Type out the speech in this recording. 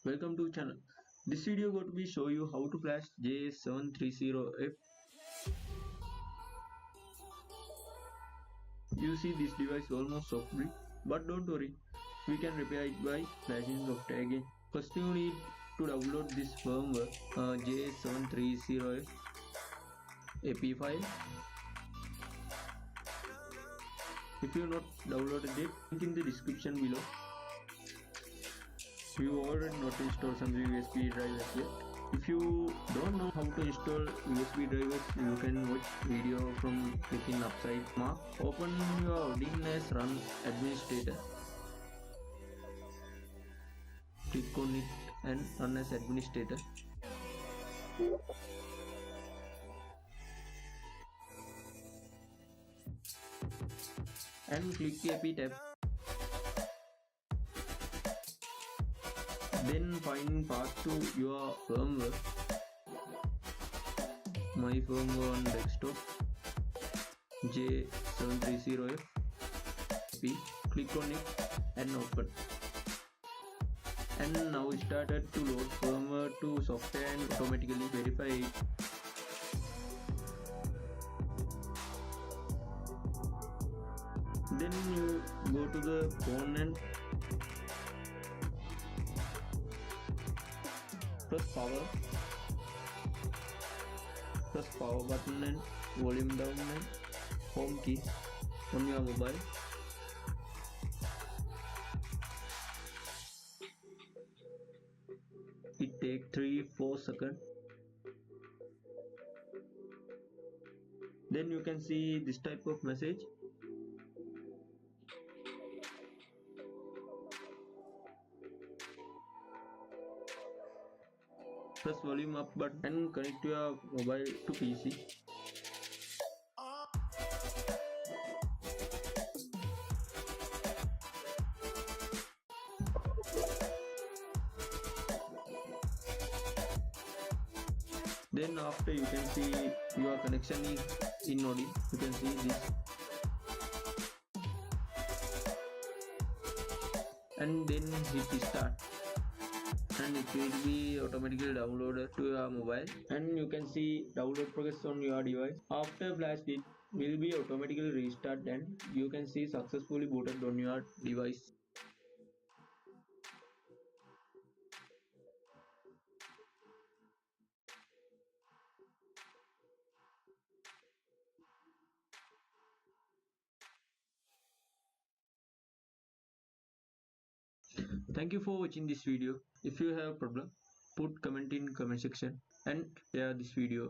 Welcome to channel. This video going to be show you how to flash J730F. You see this device almost softly, but don't worry, we can repair it by flashing software again. First you need to download this firmware J730F AP file. If you not downloaded it, link in the description below. You already not installed some USB drivers yet. If you don't know how to install USB drivers, you can watch video from clicking upside mark. Open your Odin as run administrator. Click on it and run as administrator. And click the AP tab. Then find path to your firmware. My firmware on desktop J730F. Click on it and open. And now it started to load firmware to software and automatically verify it. Then you go to the phone and press power button and volume down and home key on your mobile. It takes 3-4 seconds. Then you can see this type of message. Press volume up button and connect your mobile to PC. Then after you can see your connection is in Odin. You can see this. And then hit start. And it will be automatically downloaded to your mobile, and you can see download progress on your device. After flash it will be automatically restart and you can see successfully booted on your device. Thank you for watching this video. If you have a problem, put comment in comment section and share this video.